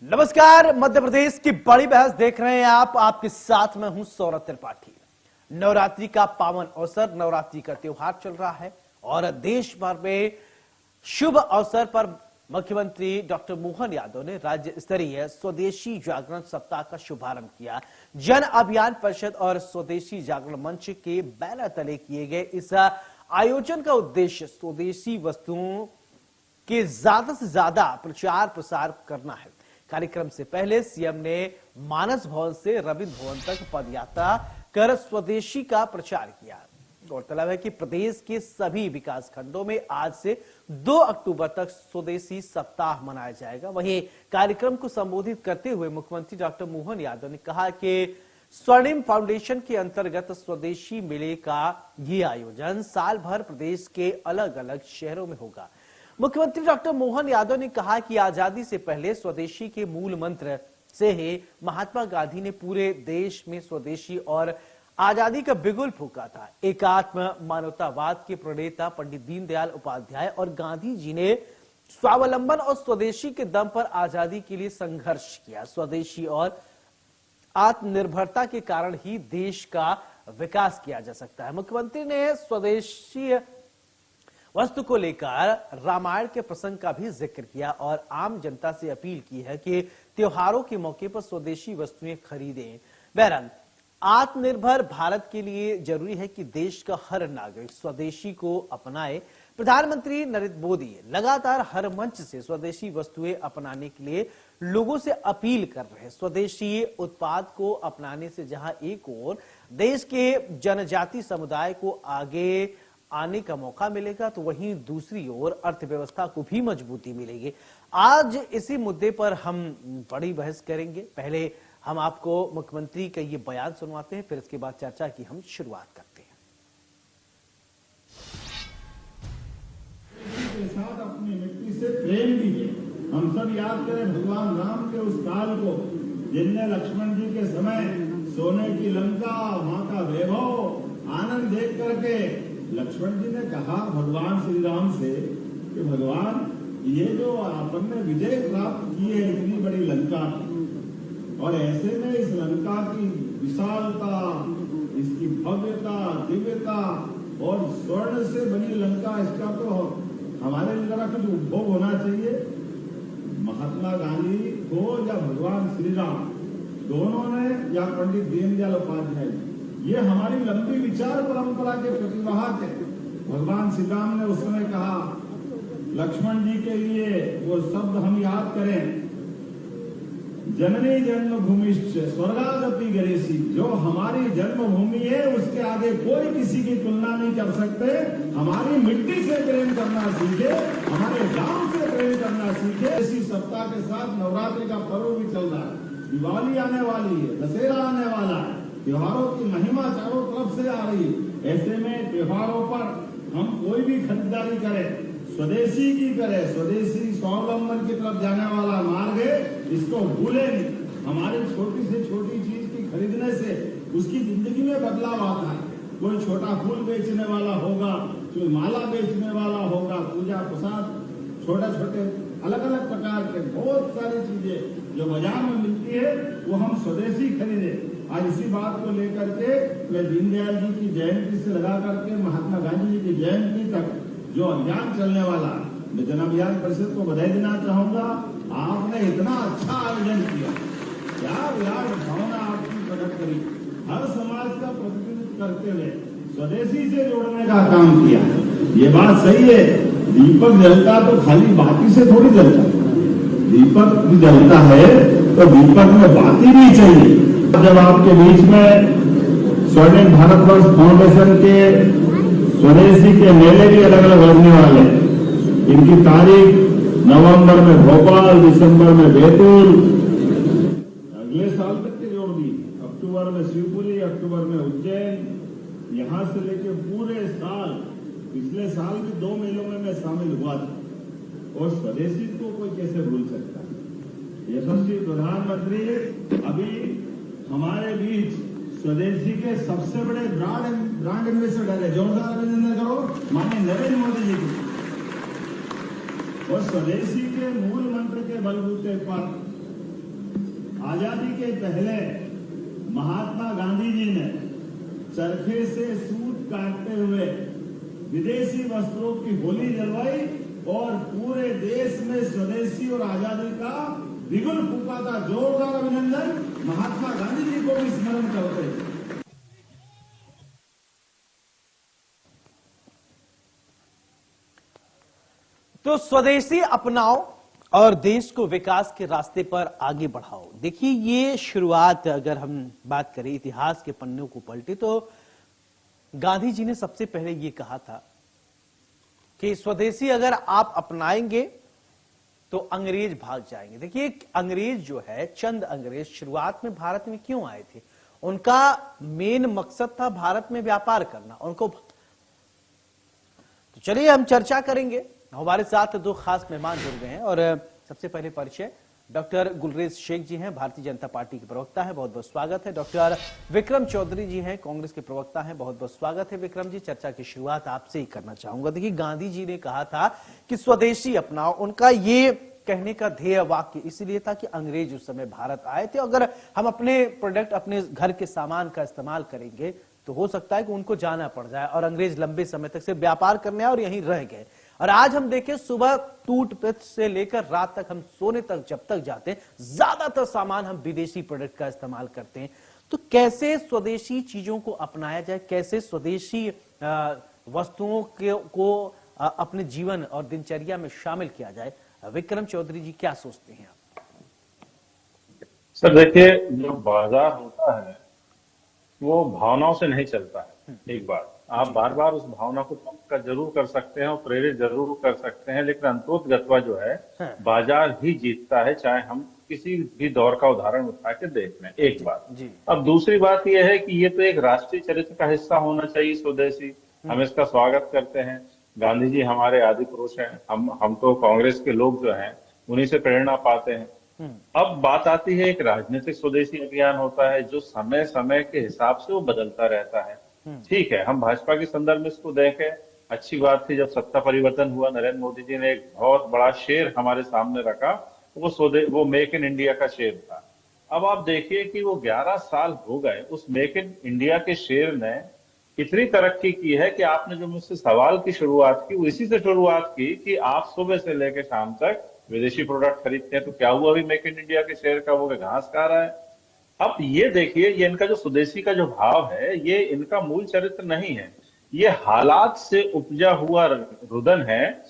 नमस्कार। मध्य प्रदेश की बड़ी बहस देख रहे हैं आप। आपके साथ मैं हूं सौरभ त्रिपाठी। नवरात्रि का पावन अवसर, नवरात्रि का त्योहार चल रहा है और देश भर में शुभ अवसर पर मुख्यमंत्री डॉक्टर मोहन यादव ने राज्य स्तरीय स्वदेशी जागरण सप्ताह का शुभारंभ किया। जन अभियान परिषद और स्वदेशी जागरण मंच के बैनर तले किए गए इस आयोजन का उद्देश्य स्वदेशी वस्तुओं के ज्यादा से ज्यादा प्रचार प्रसार करना है। कार्यक्रम से पहले सीएम ने मानस भवन से रविंद्र भवन तक पदयात्रा कर स्वदेशी का प्रचार किया। गौरतलब है कि प्रदेश के सभी विकास खंडों में आज से 2 अक्टूबर तक स्वदेशी सप्ताह मनाया जाएगा। वहीं कार्यक्रम को संबोधित करते हुए मुख्यमंत्री डॉक्टर मोहन यादव ने कहा कि स्वर्णिम फाउंडेशन के अंतर्गत स्वदेशी मेले का ये आयोजन साल भर प्रदेश के अलग अलग शहरों में होगा। मुख्यमंत्री डॉक्टर मोहन यादव ने कहा कि आजादी से पहले स्वदेशी के मूल मंत्र से ही महात्मा गांधी ने पूरे देश में स्वदेशी और आजादी का बिगुल फूंका था। एकात्म मानवतावाद के प्रणेता पंडित दीनदयाल उपाध्याय और गांधी जी ने स्वावलंबन और स्वदेशी के दम पर आजादी के लिए संघर्ष किया। स्वदेशी और आत्मनिर्भरता के कारण ही देश का विकास किया जा सकता है। मुख्यमंत्री ने स्वदेशी वस्तु को लेकर रामायण के प्रसंग का भी जिक्र किया और आम जनता से अपील की है कि त्योहारों के मौके पर स्वदेशी वस्तुएं खरीदें। बहरहाल आत्मनिर्भर भारत के लिए जरूरी है कि देश का हर नागरिक स्वदेशी को अपनाए। प्रधानमंत्री नरेंद्र मोदी लगातार हर मंच से स्वदेशी वस्तुएं अपनाने के लिए लोगों से अपील कर रहे हैं। स्वदेशी उत्पाद को अपनाने से जहां एक ओर देश के जनजाति समुदाय को आगे आने का मौका मिलेगा, तो वहीं दूसरी ओर अर्थव्यवस्था को भी मजबूती मिलेगी। आज इसी मुद्दे पर हम बड़ी बहस करेंगे। पहले हम आपको मुख्यमंत्री का ये बयान सुनवाते हैं, फिर इसके बाद चर्चा की हम शुरुआत करते हैं। के साथ अपनी मिट्टी से प्रेम कीजिए। हम सब याद करें भगवान राम के उस काल को, जिनने लक्ष्मण जी के समय सोने की लंका, वहां का वैभव, आनंद देख करके लक्ष्मण जी ने कहा भगवान श्री राम से कि भगवान ये जो आपने विजय प्राप्त की है इतनी बड़ी लंका और ऐसे में इस लंका की विशालता, इसकी भव्यता, दिव्यता और स्वर्ण से बनी लंका, इसका तो हमारे लिए जरा कुछ उपभोग होना चाहिए। महात्मा गांधी को या भगवान श्री राम दोनों ने या पंडित दीनदयाल उपाध्याय, ये हमारी लंबी विचार परंपरा के प्रतिवाहक है। भगवान श्री राम ने उस समय कहा लक्ष्मण जी के लिए वो शब्द हम याद करें, जननी जन्मभूमिश्च स्वर्गादपि गरेसी, जो हमारी जन्मभूमि है उसके आगे कोई किसी की तुलना नहीं कर सकते। हमारी मिट्टी से प्रेम करना सीखे, हमारे गांव से प्रेम करना सीखे। इसी सप्ताह के साथ नवरात्रि का पर्व भी चल रहा है, दिवाली आने वाली है, दशहरा आने वाला है, त्योहारों की महिमा चारों तरफ से आ रही है। ऐसे में त्योहारों पर हम कोई भी खरीदारी करें, स्वदेशी की करें। स्वदेशी स्वावलंबन की तरफ जाने वाला मार्ग है, इसको भूलें नहीं। हमारी छोटी से छोटी चीज की खरीदने से उसकी जिंदगी में बदलाव आता है। कोई छोटा फूल बेचने वाला होगा, कोई माला बेचने वाला होगा, पूजा प्रसाद, छोटे छोटे अलग अलग प्रकार के बहुत सारी चीजें जो बाजार में मिलती है वो हम स्वदेशी खरीदे। आज इसी बात को लेकर के मैं दीनदयाल जी की जयंती से लगा करके महात्मा गांधी जी की जयंती तक जो अभियान चलने वाला, मैं जन अभियान परिषद को बधाई देना चाहूंगा। आपने इतना अच्छा आयोजन किया, क्या विराट भावना आपकी प्रकट करी, हर समाज का प्रतिनिधित्व करते हुए स्वदेशी से जोड़ने का काम किया। ये बात सही है, दीपक जलता तो खाली बाती से थोड़ी जलता, दीपक भी जलता है तो दीपक में बाती भी चाहिए। जब आपके बीच में स्वर्णिम भारतवर्ष फाउंडेशन के स्वदेशी के मेले भी अलग अलग लगने वाले, इनकी तारीख नवंबर में भोपाल, दिसंबर में बैतूल, अगले साल तक की जोड़ दी, अक्टूबर में शिवपुरी, अक्टूबर में उज्जैन, यहां से लेके पूरे साल, पिछले साल भी 2 मेलों में मैं शामिल हुआ था और स्वदेशी को कोई कैसे भूल सकता है। यशस्वी प्रधानमंत्री अभी हमारे बीच स्वदेशी के सबसे बड़े ब्रांड एम्बेसडर है। जोरदार अभिनंदन करो माननीय नरेंद्र मोदी जी को। और स्वदेशी के मूल मंत्र के बलबूते पर आजादी के पहले महात्मा गांधी जी ने चरखे से सूत काटते हुए विदेशी वस्त्रों की होली जलवाई और पूरे देश में स्वदेशी और आजादी का बिगुल फूका था। जोरदार अभिनंदन महात्मा गांधी जी को भी स्मरण करते हैं। तो स्वदेशी अपनाओ और देश को विकास के रास्ते पर आगे बढ़ाओ। देखिए, ये शुरुआत अगर हम बात करें इतिहास के पन्नों को पलटे तो गांधी जी ने सबसे पहले ये कहा था कि स्वदेशी अगर आप अपनाएंगे तो अंग्रेज भाग जाएंगे। देखिए, अंग्रेज जो है, चंद अंग्रेज शुरुआत में भारत में क्यों आए थे? उनका मेन मकसद था भारत में व्यापार करना उनको। तो चलिए हम चर्चा करेंगे। हमारे साथ दो खास मेहमान जुड़ गए हैं और सबसे पहले परिचय डॉक्टर गुलरेज शेख जी हैं, भारतीय जनता पार्टी के प्रवक्ता हैं, बहुत बहुत स्वागत है। डॉक्टर विक्रम चौधरी जी हैं, कांग्रेस के प्रवक्ता हैं, बहुत बहुत स्वागत है। विक्रम जी, चर्चा की शुरुआत आपसे ही करना चाहूंगा। देखिए, गांधी जी ने कहा था कि स्वदेशी अपनाओ। उनका ये कहने का ध्येय वाक्य इसलिए था कि अंग्रेज उस समय भारत आए थे। अगर हम अपने प्रोडक्ट, अपने घर के सामान का इस्तेमाल करेंगे तो हो सकता है कि उनको जाना पड़ जाए, और अंग्रेज लंबे समय तक से व्यापार करने आए और यहीं रह गए। और आज हम देखें, सुबह टूथपेस्ट से लेकर रात तक हम सोने तक जब तक जाते हैं, ज्यादातर सामान हम विदेशी प्रोडक्ट का इस्तेमाल करते हैं। तो कैसे स्वदेशी चीजों को अपनाया जाए, कैसे स्वदेशी वस्तुओं को अपने जीवन और दिनचर्या में शामिल किया जाए? विक्रम चौधरी जी, क्या सोचते हैं आप? सर देखिए, जो बाजार होता है वो भावनाओं से नहीं चलता है। एक बात, आप बार बार उस भावना को पंप कर जरूर कर सकते हैं और प्रेरित जरूर कर सकते हैं, लेकिन अंतोतगत्वा जो है बाजार ही जीतता है, चाहे हम किसी भी दौर का उदाहरण उठा के देख लें। एक बात जी। अब दूसरी बात यह है कि ये तो एक राष्ट्रीय चरित्र का हिस्सा होना चाहिए स्वदेशी। हम इसका स्वागत करते हैं। गांधी जी हमारे आदि पुरुष हैं। हम तो कांग्रेस के लोग जो हैं उन्हीं से प्रेरणा पाते हैं। अब बात आती है, एक राजनीतिक स्वदेशी अभियान होता है जो समय समय के हिसाब से वो बदलता रहता है। ठीक है, हम भाजपा के संदर्भ में इसको देखें, अच्छी बात थी जब सत्ता परिवर्तन हुआ, नरेंद्र मोदी जी ने एक बहुत बड़ा शेर हमारे सामने रखा, वो मेक इन इंडिया का शेर था। अब आप देखिए कि वो 11 साल हो गए, उस मेक इन इंडिया के शेर ने इतनी तरक्की की है कि आपने जो मुझसे सवाल की शुरुआत की, वो इसी से शुरुआत की कि आप सुबह से लेकर शाम तक विदेशी प्रोडक्ट खरीदते हैं। तो क्या हुआ अभी मेक इन इंडिया के शेयर का? वो घास खा रहा है। अब ये देखिए, ये इनका जो स्वदेशी का जो भाव है, ये इनका मूल चरित्र नहीं है, ये हालात से उपजा हुआ रुदन है।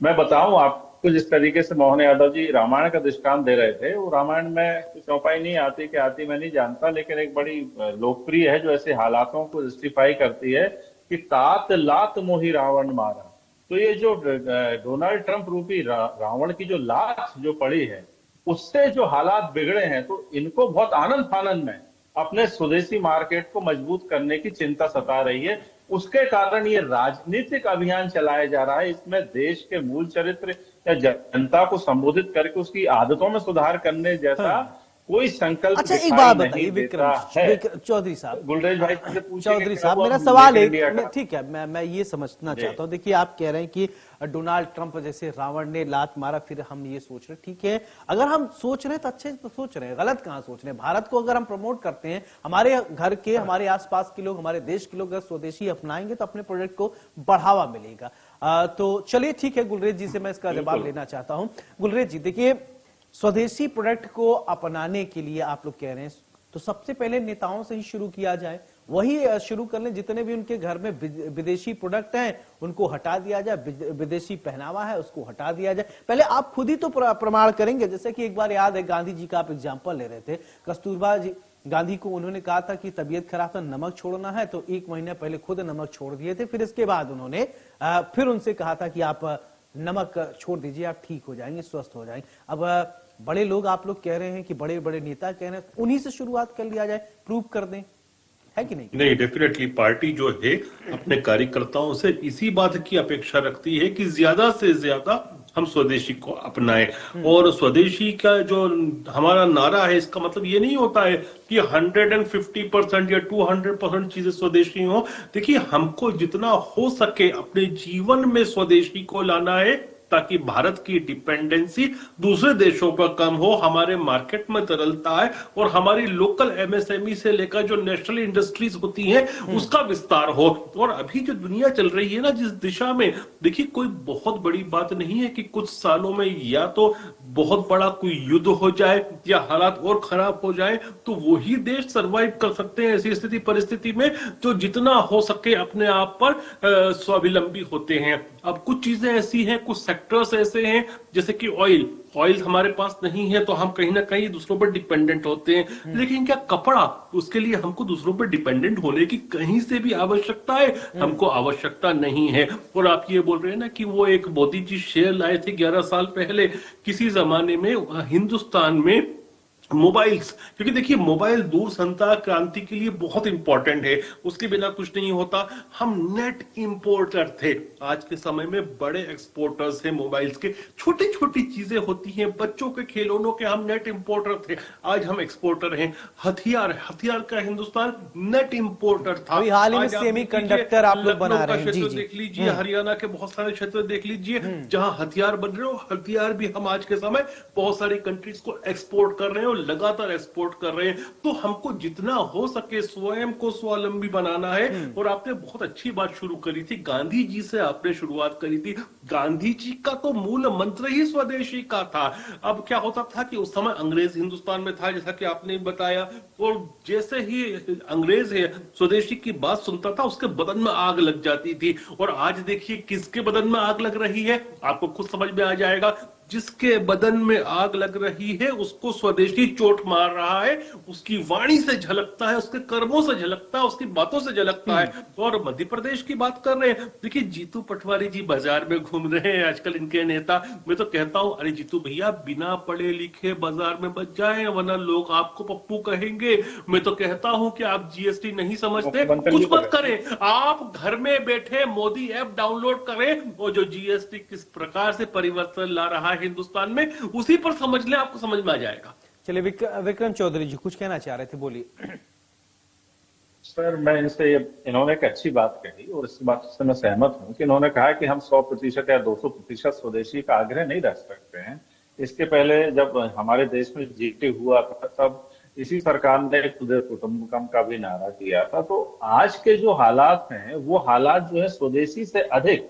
मैं बताऊं आपको, जिस तरीके से मोहन यादव जी रामायण का दृष्टांत दे रहे थे, वो रामायण में चौपाई नहीं आती कि आती मैं नहीं जानता, लेकिन एक बड़ी लोकप्रिय है जो ऐसे हालातों को जस्टिफाई करती है कि तात लात मोही रावण मारा। तो ये जो डोनाल्ड ट्रंप रूपी रावण की जो लात जो पड़ी है, उससे जो हालात बिगड़े हैं, तो इनको बहुत आनंद फानंद में अपने स्वदेशी मार्केट को मजबूत करने की चिंता सता रही है। उसके कारण ये राजनीतिक अभियान चलाया जा रहा है। इसमें देश के मूल चरित्र या जनता को संबोधित करके उसकी आदतों में सुधार करने जैसा कोई संकल्प अच्छा, एक बात बताइए विक्रम चौधरी साहब, गुलरेज भाई से पूछिए। चौधरी साहब, मेरा सवाल है, ठीक है, मैं ये समझना चाहता हूँ। देखिए, आप कह रहे हैं कि डोनाल्ड ट्रंप जैसे रावण ने लात मारा, फिर हम ये सोच रहे, ठीक है, अगर हम सोच रहे तो अच्छे तो सोच रहे हैं, गलत कहाँ सोच रहे हैं? भारत को अगर हम प्रमोट करते हैं, हमारे घर के, हमारे आसपास के लोग, हमारे देश के लोग अगर स्वदेशी अपनाएंगे तो अपने प्रोडक्ट को बढ़ावा मिलेगा। तो चलिए ठीक है, गुलरेज जी से मैं इसका जवाब लेना चाहता हूँ। गुलरेज जी, देखिए, स्वदेशी प्रोडक्ट को अपनाने के लिए आप लोग कह रहे हैं तो सबसे पहले नेताओं से ही शुरू किया जाए, वही शुरू कर लें। जितने भी उनके घर में विदेशी प्रोडक्ट हैं उनको हटा दिया जाए, विदेशी पहनावा है उसको हटा दिया जाए। पहले आप खुद ही तो प्रमाण करेंगे। जैसे कि एक बार याद है, गांधी जी का आप एग्जाम्पल ले रहे थे, कस्तूरबा जी गांधी को उन्होंने कहा था कि तबीयत खराब था, नमक छोड़ना है, तो 1 महीने पहले खुद नमक छोड़ दिए थे। फिर इसके बाद उन्होंने फिर उनसे कहा था कि आप नमक छोड़ दीजिए, आप ठीक हो जाएंगे, स्वस्थ हो जाएंगे। अब बड़े लोग, आप लोग कह रहे हैं कि बड़े बड़े नेता कह रहे हैं, उन्हीं से शुरुआत कर लिया जाए, प्रूव कर दें, है कि नहीं? नहीं, डेफिनेटली पार्टी जो है अपने कार्यकर्ताओं से इसी बात की अपेक्षा रखती है कि ज्यादा से ज्यादा हम स्वदेशी को अपनाएं। और स्वदेशी का जो हमारा नारा है, इसका मतलब ये नहीं होता है कि 150% या 200% चीजें स्वदेशी हो। देखिए, हमको जितना हो सके अपने जीवन में स्वदेशी को लाना है, ताकि भारत की डिपेंडेंसी दूसरे देशों पर कम हो, हमारे मार्केट में तरलता है और हमारी लोकल एमएसएमई से लेकर जो नेशनल इंडस्ट्रीज होती हैं उसका विस्तार हो। और अभी जो दुनिया चल रही है ना जिस दिशा में, देखिए कोई बहुत बड़ी बात नहीं है कि कुछ सालों में या तो बहुत बड़ा कोई युद्ध हो जाए या हालात और खराब हो जाए, तो वही देश सरवाइव कर सकते हैं ऐसी स्थिति परिस्थिति में जो जितना हो सके अपने आप पर स्वावलंबी होते हैं। अब कुछ चीजें ऐसी हैं, कुछ सेक्टर्स ऐसे हैं जैसे कि ऑयल हमारे पास नहीं है तो हम कहीं ना कहीं दूसरों पर डिपेंडेंट होते हैं, लेकिन क्या कपड़ा, उसके लिए हमको दूसरों पर डिपेंडेंट होने की कहीं से भी आवश्यकता है? हमको आवश्यकता नहीं है। और आप ये बोल रहे हैं ना कि वो एक मोदी जी शेयर लाए थे 11 साल पहले, किसी जमाने में हिंदुस्तान में मोबाइल्स, क्योंकि देखिए मोबाइल दूर संचार क्रांति के लिए बहुत इंपॉर्टेंट है, उसके बिना कुछ नहीं होता। हम नेट इंपोर्टर थे, आज के समय में बड़े एक्सपोर्टर्स हैं मोबाइल्स के। छोटी छोटी चीजें होती हैं, बच्चों के खिलौनों के हम नेट इंपोर्टर थे, आज हम एक्सपोर्टर हैं। हथियार का हिंदुस्तान नेट इंपोर्टर था। अभी हाल ही में आज आप सेमीकंडक्टर आप लोग बना रहे हैं। जी जी, देख लीजिए, हरियाणा के बहुत सारे क्षेत्र देख लीजिए जहां हथियार बन रहे हो, हथियार भी हम आज के समय बहुत सारी कंट्रीज को एक्सपोर्ट कर रहे हैं, लगातार एक्सपोर्ट कर रहे हैं। तो हमको जितना हो सके स्वयं को स्वावलंबी बनाना है। और आपने बहुत अच्छी बात शुरू करी थी, गांधी जी से आपने शुरुआत करी थी। गांधी जी का तो मूल मंत्र ही स्वदेशी का था। अब क्या होता था कि उस समय अंग्रेज हिंदुस्तान में था, जैसा कि आपने बताया, और जैसे ही अंग्रेज है स्वदेशी की बात सुनता था उसके बदन में आग लग जाती थी। और आज देखिए किसके बदन में आग लग रही है, आपको खुद समझ में आ जाएगा। जिसके बदन में आग लग रही है उसको स्वदेशी चोट मार रहा है, उसकी वाणी से झलकता है, उसके कर्मों से झलकता है, उसकी बातों से झलकता है। और मध्य प्रदेश की बात कर रहे हैं, देखिए जीतू पटवारी जी बाजार में घूम रहे हैं आजकल इनके नेता। मैं तो कहता हूं अरे जीतू भैया बिना पढ़े लिखे बाजार में बच जाएं, वरना लोग आपको पप्पू कहेंगे। मैं तो कहता हूं कि आप जीएसटी नहीं समझते, कुछ मत करें, आप घर में बैठे मोदी ऐप डाउनलोड करें, और जो जीएसटी किस प्रकार से परिवर्तन ला रहा है हिंदुस्तान में, उसी पर समझ ले, आपको समझ में आ जाएगा। चलिए विक्रम चौधरी जी कुछ कहना चाह रहे थे, बोलिए। सर मैं इन्होंने एक अच्छी बात कही और इस बात से मैं सहमत हूं कि इन्होंने कहा कि हम 100% या 200% स्वदेशी का आग्रह नहीं रख सकते हैं। इसके पहले जब हमारे देश में जीटी हुआ था तब इसी सरकार ने खुदे कुटुंबकम का भी नारा दिया था। तो आज के जो हालात हैं वो हालात जो है स्वदेशी से अधिक,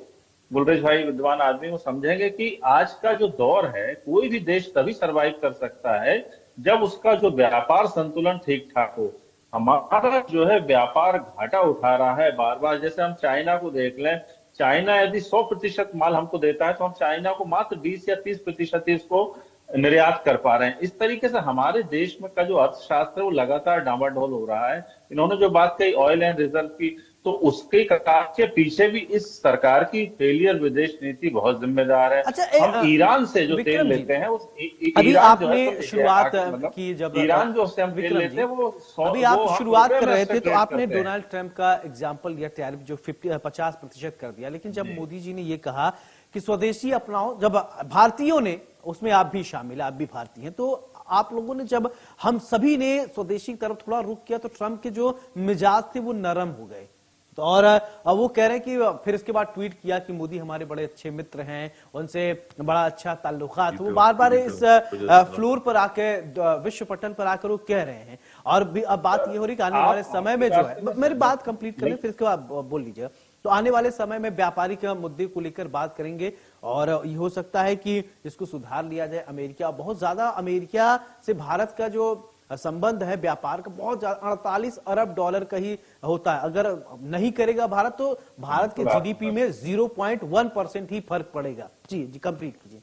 गुलरेज भाई विद्वान आदमी वो समझेंगे कि आज का जो दौर है कोई भी देश तभी सरवाइव कर सकता है जब उसका जो व्यापार संतुलन ठीक ठाक हो। हमारा जो है व्यापार घाटा उठा रहा है बार बार। जैसे हम चाइना को देख लें, चाइना यदि 100% माल हमको देता है तो हम चाइना को मात्र 20 या 30% ही इसको निर्यात कर पा रहे हैं। इस तरीके से हमारे देश में का जो अर्थशास्त्र है वो लगातार डामाडोल हो रहा है। इन्होंने जो बात कही ऑयल एंड रिजर्व की, तो उसके कगार के पीछे भी इस सरकार की फेलियर विदेश नीति बहुत जिम्मेदार है। अच्छा, हम ईरान से जो तेल लेते हैं उस अभी आपने शुरुआत की, जब ईरान जो से हम तेल लेते हैं वो अभी आप शुरुआत कर रहे थे तो आपने डोनाल्ड ट्रंप का एग्जाम्पल दिया, टैरिफ जो 50% कर दिया। लेकिन जब मोदी जी ने ये कहा कि स्वदेशी अपनाओ, जब भारतीयों ने, उसमें आप भी शामिल, आप भी भारतीय हैं, तो आप लोगों ने, जब हम सभी ने स्वदेशी की तरफ थोड़ा रुख किया तो ट्रंप के जो मिजाज थे वो नरम हो गए। तो और वो कह रहे हैं कि फिर इसके बाद ट्वीट किया कि मोदी हमारे बड़े अच्छे मित्र हैं, उनसे बड़ा अच्छा ताल्लुकात। वो बार बार इस फ्लोर पर आके, विश्व पटल पर आकर वो कह रहे हैं। और भी अब बात ये हो रही कि आने वाले समय में जो है, मेरी बात कंप्लीट करें फिर इसके बाद बोल लीजिएगा। तो आने वाले समय में व्यापारी के मुद्दे को लेकर बात करेंगे और ये हो सकता है कि इसको सुधार लिया जाए। अमेरिका, बहुत ज्यादा अमेरिका से भारत का जो संबंध है व्यापार का बहुत ज्यादा, 48 अरब डॉलर का ही होता है। अगर नहीं करेगा भारत तो भारत के जीडीपी में 0.1% ही फर्क पड़ेगा। जी कंप्लीट कीजिए।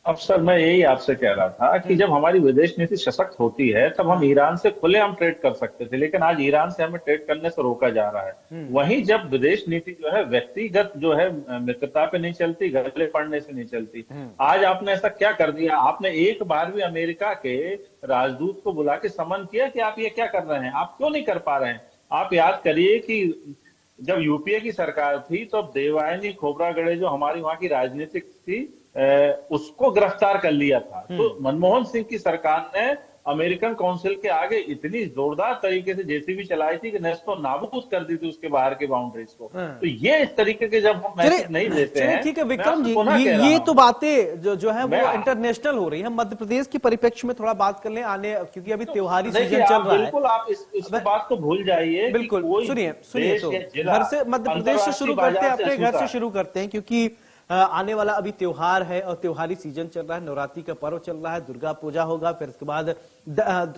अब सर मैं यही आपसे कह रहा था कि जब हमारी विदेश नीति सशक्त होती है तब हम ईरान से खुलेआम ट्रेड कर सकते थे, लेकिन आज ईरान से हमें ट्रेड करने से रोका जा रहा है। वहीं जब विदेश नीति जो है व्यक्तिगत जो है मित्रता पे नहीं चलती, गले पड़ने से नहीं चलती। आज आपने ऐसा क्या कर दिया, आपने एक बार भी अमेरिका के राजदूत को बुला के समन किया कि आप ये क्या कर रहे हैं, आप क्यों नहीं कर पा रहे हैं? आप याद करिए कि जब यूपीए की सरकार थी तो देवयानी खोबरागड़े जो हमारी वहां की राजनीतिक थी उसको गिरफ्तार कर लिया था। तो मनमोहन सिंह की सरकार ने अमेरिकन काउंसिल के आगे इतनी जोरदार तरीके से जेसीबी चलाई थी कि नेस्तो नाबूद कर दी थी उसके बाहर के बाउंड्रीज को। तो ये इस तरीके के जब हम मैसेज नहीं देते हैं, ठीक है मैं विक्रम आपसे जी, पुनः कह रहा ये हूं। तो बातें जो है वो मैं- इंटरनेशनल हो रही है। मध्य प्रदेश के परिप्रेक्ष्य में थोड़ा बात कर लें आने, क्योंकि अभी त्योहारी देखिए, सीजन चल आप रहा है। बिल्कुल आप इस बात को भूल जाइए कि बिल्कुल कोई सुनिए देश तो या जिला घर से, मध्य प्रदेश से शुरू अंतर्राष्ट्रीय करते हैं, बाजार अपने घर अछूता से है। शुरू करते हैं, क्योंकि आने वाला अभी त्योहार है और त्योहारी सीजन चल रहा है, नवरात्रि का पर्व चल रहा है, दुर्गा पूजा होगा, फिर उसके बाद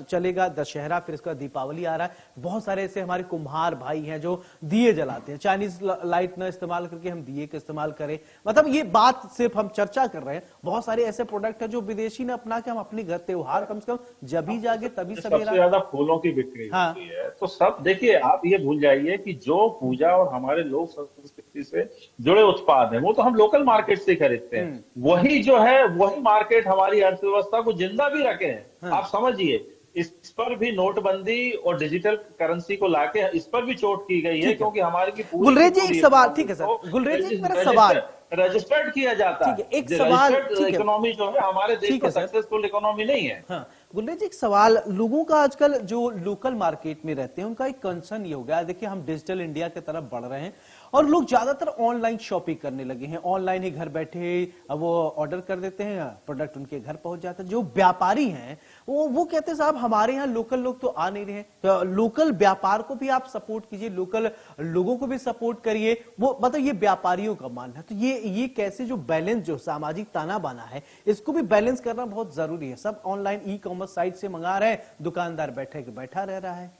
चलेगा दशहरा, फिर इसका दीपावली आ रहा है। बहुत सारे ऐसे हमारे कुम्हार भाई हैं जो दिए जलाते हैं, चाइनीज लाइट न इस्तेमाल करके हम दिए का इस्तेमाल करें। मतलब ये बात सिर्फ हम चर्चा कर रहे हैं, बहुत सारे ऐसे प्रोडक्ट हैं जो विदेशी ने अपना के हम अपने घर त्योहार कम से कम जब ही जागे तभी सबसे सवेरा। ज्यादा फूलों की बिक्री हाँ। होती है। तो सब देखिए, आप ये भूल जाइए कि जो पूजा और हमारे लोक संस्कृति से जुड़े उत्पाद हैं वो तो हम लोकल मार्केट से खरीदते हैं। वही जो है वही मार्केट हमारी अर्थव्यवस्था को जिंदा भी रखे हैं। आप समझिए, इस पर भी नोटबंदी और डिजिटल करेंसी को लाके इस पर भी चोट की गई है, क्योंकि हमारी की पूरी गुलरेज जी, की पूरी एक सवाल, इकोनॉमी ठीक है सर, को गुलरेज जी, मेरा सवाल रजिस्टर्ड किया जाता है। ठीक है, एक सवाल, ठीक है, इकोनॉमी जो है हमारे देश ठीक है का सर। सक्सेसफुल इकोनॉमी नहीं है। हाँ गुलरेज जी, एक सवाल, लोगों का आजकल जो लोकल मार्केट में रहते हैं उनका एक कंसर्न ये हो गया है, देखिए हम डिजिटल इंडिया की तरफ बढ़ रहे हैं और लोग ज्यादातर ऑनलाइन शॉपिंग करने लगे हैं। ऑनलाइन ही घर बैठे वो ऑर्डर कर देते हैं, प्रोडक्ट उनके घर पहुंच जाता है। जो व्यापारी हैं वो कहते हैं साहब हमारे यहाँ लोकल लोग तो आ नहीं रहे हैं, तो लोकल व्यापार को भी आप सपोर्ट कीजिए, लोकल लोगों को भी सपोर्ट करिए। वो मतलब ये व्यापारियों का मानना है। तो ये कैसे जो बैलेंस, जो सामाजिक ताना बाना है, इसको भी बैलेंस करना बहुत जरूरी है। सब ऑनलाइन ई कॉमर्स साइट से मंगा रहे हैं, दुकानदार बैठा रह रहा है।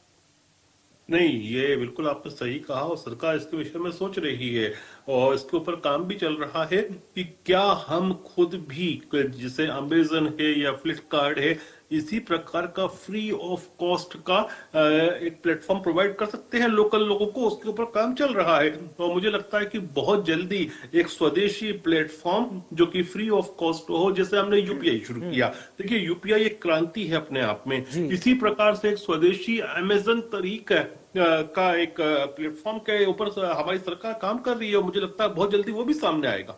नहीं, ये बिल्कुल आपने सही कहा और सरकार इसके विषय में सोच रही है और इसके ऊपर काम भी चल रहा है कि क्या हम खुद भी, जैसे अमेजन है या फ्लिपकार्ट है, इसी प्रकार का फ्री ऑफ कॉस्ट का एक प्लेटफॉर्म प्रोवाइड कर सकते हैं लोकल लोगों को। उसके ऊपर काम चल रहा है और मुझे लगता है कि बहुत जल्दी एक स्वदेशी प्लेटफॉर्म जो कि फ्री ऑफ कॉस्ट हो, जैसे हमने यूपीआई शुरू किया। देखिए, यूपीआई एक क्रांति है अपने आप में। इसी प्रकार से एक स्वदेशी अमेजन तरीका का एक प्लेटफॉर्म के ऊपर हमारी सरकार काम कर रही है और मुझे लगता है बहुत जल्दी वो भी सामने आएगा।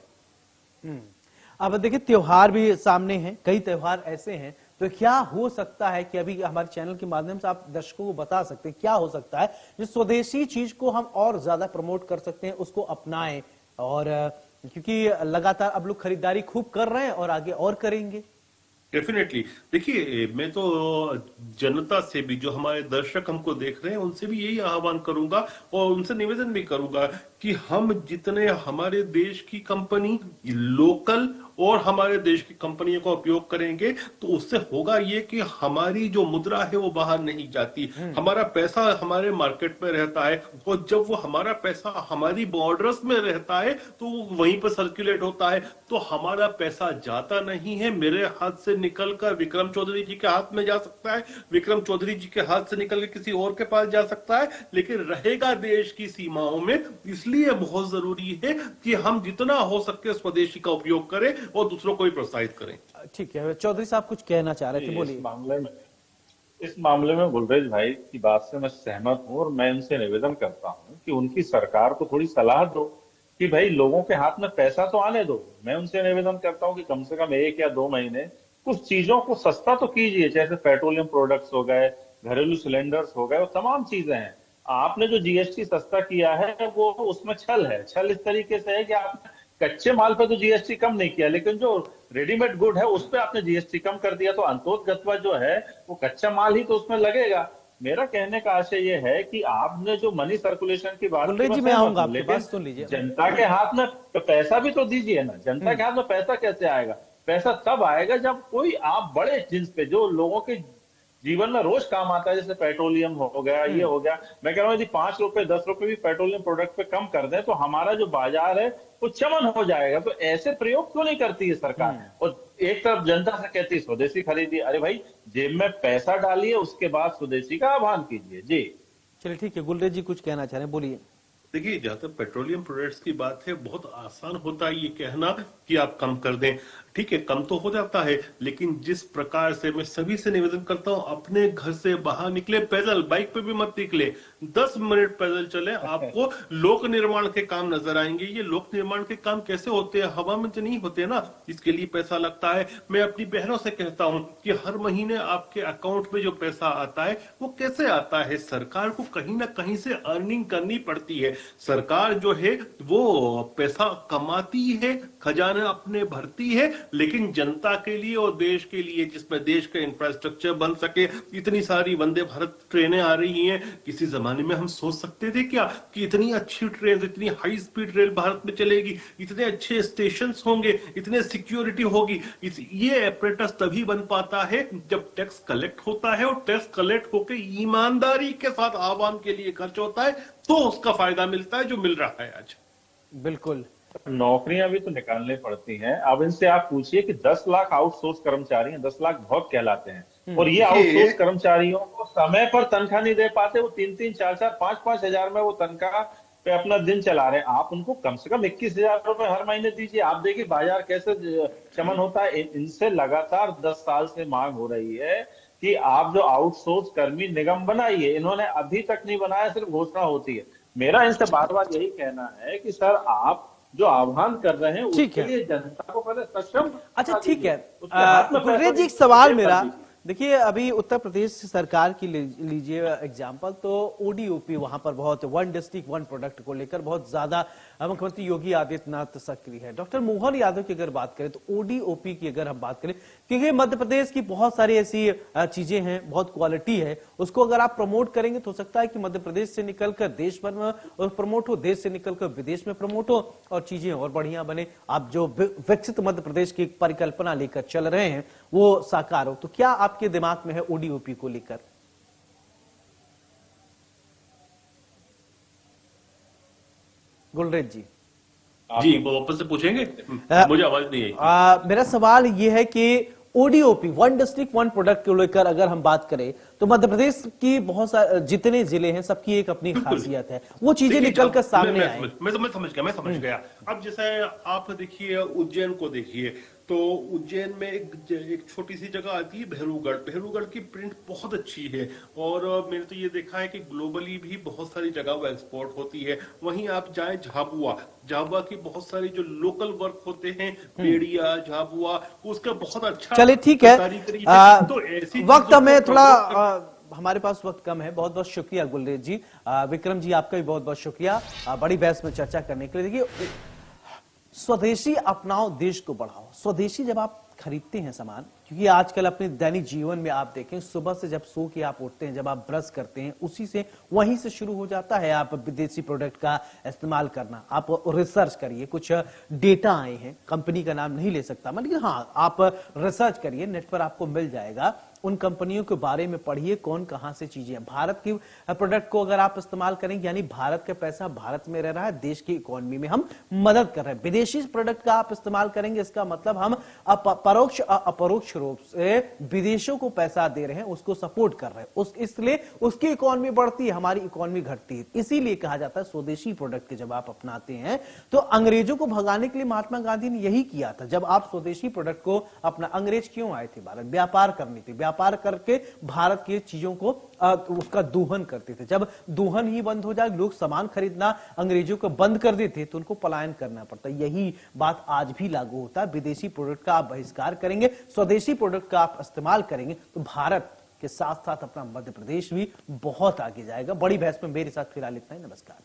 अब देखिए, त्योहार भी सामने हैं, कई त्योहार ऐसे हैं, तो क्या हो सकता है कि अभी हमारे चैनल के माध्यम से आप दर्शकों को बता सकते हैं क्या हो सकता है जो स्वदेशी चीज को हम और ज्यादा प्रमोट कर सकते हैं, उसको अपनाएं। और क्योंकि लगातार अब लोग खरीदारी खूब कर रहे हैं और आगे और करेंगे। डेफिनेटली। देखिए, मैं तो जनता से भी, जो हमारे दर्शक हमको देख रहे हैं, उनसे भी यही आह्वान करूंगा और उनसे निवेदन भी करूंगा कि हम जितने हमारे देश की कंपनी लोकल और हमारे देश की कंपनियों का उपयोग करेंगे तो उससे होगा ये कि हमारी जो मुद्रा है वो बाहर नहीं जाती, हमारा पैसा हमारे मार्केट में रहता है और जब वो हमारा पैसा हमारी बॉर्डर्स में रहता है तो वो वहीं पर सर्कुलेट होता है, तो हमारा पैसा जाता नहीं है। मेरे हाथ से निकलकर विक्रम चौधरी जी के हाथ में जा सकता है, विक्रम चौधरी जी के हाथ से निकल के किसी और के पास जा सकता है, लेकिन रहेगा देश की सीमाओं में। इसलिए बहुत जरूरी है कि हम जितना हो सके स्वदेशी का उपयोग करें और दूसरों को भी प्रोत्साहित करें। ठीक है, चौधरी साहब कुछ कहना चाह रहे थे, बोलिए। इस मामले में गुलरेज भाई की बात से मैं सहमत हूं और मैं उनसे निवेदन करता हूं कि उनकी सरकार को थोड़ी सलाह दो कि भाई लोगों के हाथ में पैसा तो आने दो। मैं उनसे निवेदन करता हूं कि कम से कम 1 या 2 महीने कुछ चीजों को सस्ता तो कीजिए, जैसे पेट्रोलियम प्रोडक्ट्स हो गए, घरेलू सिलेंडर्स हो गए, वो तमाम चीजें हैं। आपने जो जीएसटी सस्ता किया है वो उसमें छल है। छल इस तरीके से है कि आपने कच्चे माल पे तो जीएसटी कम नहीं किया, लेकिन जो रेडीमेड गुड है उस पे आपने जीएसटी कम कर दिया, तो अंतोतगत्वा जो है वो कच्चा माल ही तो उसमें लगेगा। मेरा कहने का आशय ये है कि आपने जो मनी सर्कुलेशन की बात की, मैं आऊंगा आपके पास, सुन लीजिए। जनता के हाथ में पैसा भी तो दीजिए ना। जनता के हाथ में पैसा कैसे आएगा? पैसा तब आएगा जब कोई आप बड़े जिन्स पे जो लोगों के जीवन में रोज काम आता है, जैसे पेट्रोलियम हो गया, ये हो गया। मैं कह रहा हूँ यदि 5 रुपए 10 रुपए भी पेट्रोलियम प्रोडक्ट पे कम कर दें तो हमारा जो बाजार है वो चमन हो जाएगा। तो ऐसे प्रयोग क्यों नहीं करती है सरकार? और एक तरफ जनता से कहती है स्वदेशी खरीदिए। अरे भाई, जेब में पैसा डालिए, उसके बाद स्वदेशी का आह्वान कीजिए। जी चलिए, ठीक है, गुलरेज जी कुछ कहना चाह रहे हैं, बोलिए। देखिए, जहां तक पेट्रोलियम प्रोडक्ट्स की बात है, बहुत आसान होता है ये कहना कि आप कम कर दें। ठीक है, कम तो हो जाता है, लेकिन जिस प्रकार से मैं सभी से निवेदन करता हूं, अपने घर से बाहर निकले पैदल, बाइक पे भी मत निकले, 10 मिनट पैदल चले, आपको लोक निर्माण के काम नजर आएंगे। ये लोक निर्माण के काम कैसे होते हैं? हवा में तो नहीं होते ना, इसके लिए पैसा लगता है। मैं अपनी बहनों से कहता हूं कि हर महीने आपके अकाउंट में जो पैसा आता है वो कैसे आता है? सरकार को कहीं ना कहीं से अर्निंग करनी पड़ती है। सरकार जो है वो पैसा कमाती है, खजाना अपने भरती है, लेकिन जनता के लिए और देश के लिए, जिसमें देश का इंफ्रास्ट्रक्चर बन सके, इतनी सारी वंदे भारत ट्रेनें आ रही हैं। किसी जमाने में हम सोच सकते थे क्या कि इतनी अच्छी ट्रेन, इतनी हाई स्पीड रेल भारत में चलेगी, इतने अच्छे स्टेशन होंगे, इतने सिक्योरिटी होगी? ये एपरेटस तभी बन पाता है जब टैक्स कलेक्ट होता है, और टैक्स कलेक्ट होकर ईमानदारी के साथ आवाम के लिए खर्च होता है, तो उसका फायदा मिलता है, जो मिल रहा है आज। बिल्कुल। नौकरियां भी तो निकालनी पड़ती हैं। अब इनसे आप पूछिए कि 10 लाख आउटसोर्स कर्मचारी हैं, 10 लाख बहुत कहलाते हैं, और ये आउटसोर्स कर्मचारियों को समय पर तनख्वाह नहीं दे पाते। वो 3-3, 4-4, 5-5 हजार में वो तनख्वाह पे अपना दिन चला रहे हैं। आप उनको कम से कम 21,000 रुपए हर महीने दीजिए। आप देखिए बाजार कैसे चमन होता है। इनसे लगातार 10 साल से मांग हो रही है कि आप जो आउटसोर्स कर्मी निगम बनाइए। इन्होंने अभी तक नहीं बनाया, सिर्फ घोषणा होती है। मेरा इनसे बार बार यही कहना है कि सर, आप जो आह्वान कर रहे हैं उसके लिए जनता को पहले सक्षम। अच्छा ठीक है, गुलरेज जी, एक सवाल मेरा, देखिए अभी उत्तर प्रदेश सरकार की लीजिए एग्जांपल, तो ओडीओपी वहां पर बहुत, वन डिस्ट्रिक्ट वन प्रोडक्ट को लेकर बहुत ज्यादा मुख्यमंत्री योगी आदित्यनाथ सक्रिय है। डॉक्टर मोहन यादव की अगर बात करें तो ओडीओपी की अगर हम बात करें, क्योंकि मध्य प्रदेश की बहुत सारी ऐसी चीजें हैं, बहुत क्वालिटी है, उसको अगर आप प्रमोट करेंगे तो हो सकता है कि मध्य प्रदेश से निकलकर देश भर में प्रमोट हो, देश से निकलकर विदेश में प्रमोट हो और चीजें और बढ़िया बने। आप जो विकसित मध्य प्रदेश की परिकल्पना लेकर चल रहे हैं वो साकार हो। तो क्या आपके दिमाग में है ओडीओपी को लेकर? गुलरेज जी, वो वापस से पूछेंगे, मुझे आवाज नहीं आई। मेरा सवाल यह है कि ODOP, one district one product को लेकर अगर हम बात करें तो मध्य प्रदेश की बहुत सारे जितने जिले हैं सबकी एक अपनी खासियत है, वो चीजें निकल कर सामने आए। मैं समझ गया। अब जैसे आप देखिए उज्जैन को देखिए, तो उज्जैन में एक छोटी सी जगह आती है भैरूगढ़। भैरूगढ़ की प्रिंट बहुत अच्छी है, और मैंने तो ये देखा है कि ग्लोबली भी बहुत सारी जगह वो एक्सपोर्ट होती है। वहीं आप जाएं झाबुआ की बहुत सारी जो लोकल वर्क होते हैं, बेड़िया, झाबुआ, उसका बहुत अच्छा। चलिए ठीक है, तो ऐसी वक्त हमें थोड़ा, हमारे पास वक्त कम है। बहुत बहुत शुक्रिया गुलरेज जी। विक्रम जी, आपका भी बहुत बहुत शुक्रिया बड़ी बहस में चर्चा करने के लिए। देखिए, स्वदेशी अपनाओ, देश को बढ़ाओ। स्वदेशी जब आप खरीदते हैं सामान, क्योंकि आजकल अपने दैनिक जीवन में आप देखें, सुबह से जब सो के आप उठते हैं, जब आप ब्रश करते हैं, उसी से वहीं से शुरू हो जाता है आप विदेशी प्रोडक्ट का इस्तेमाल करना। आप रिसर्च करिए, कुछ डेटा आए हैं, कंपनी का नाम नहीं ले सकता मैं, लेकिन हाँ, आप रिसर्च करिए, नेट पर आपको मिल जाएगा। उन कंपनियों के बारे में पढ़िए, कौन कहां से चीजें। भारत की प्रोडक्ट को अगर आप इस्तेमाल करेंगे, यानी भारत का पैसा भारत में रह रहा है, देश की इकोनॉमी में हम मदद कर रहे हैं। विदेशी प्रोडक्ट का आप इस्तेमाल करेंगे, इसका मतलब हम परोक्ष अपरोक्ष रूप से विदेशों को पैसा दे रहे हैं, उसको सपोर्ट कर रहे हैं। इसलिए उसकी इकोनॉमी बढ़ती है, हमारी इकोनॉमी घटती है। इसीलिए कहा जाता है स्वदेशी प्रोडक्ट के जब आप अपनाते हैं तो अंग्रेजों को भगाने के लिए महात्मा गांधी ने यही किया था। जब आप स्वदेशी प्रोडक्ट को अपना, अंग्रेज क्यों आए थे भारत? व्यापार करने थे, व्यापार करके भारत की चीजों को उसका दोहन करते थे। जब दोहन ही बंद हो जाए, लोग सामान खरीदना अंग्रेजों को बंद कर देते, तो उनको पलायन करना पड़ता। यही बात आज भी लागू होता है। विदेशी प्रोडक्ट का आप बहिष्कार करेंगे, स्वदेशी प्रोडक्ट का आप इस्तेमाल करेंगे, तो भारत के साथ साथ अपना मध्य प्रदेश भी बहुत आगे जाएगा। बड़ी बहस में मेरे साथ फिलहाल इतना ही। नमस्कार।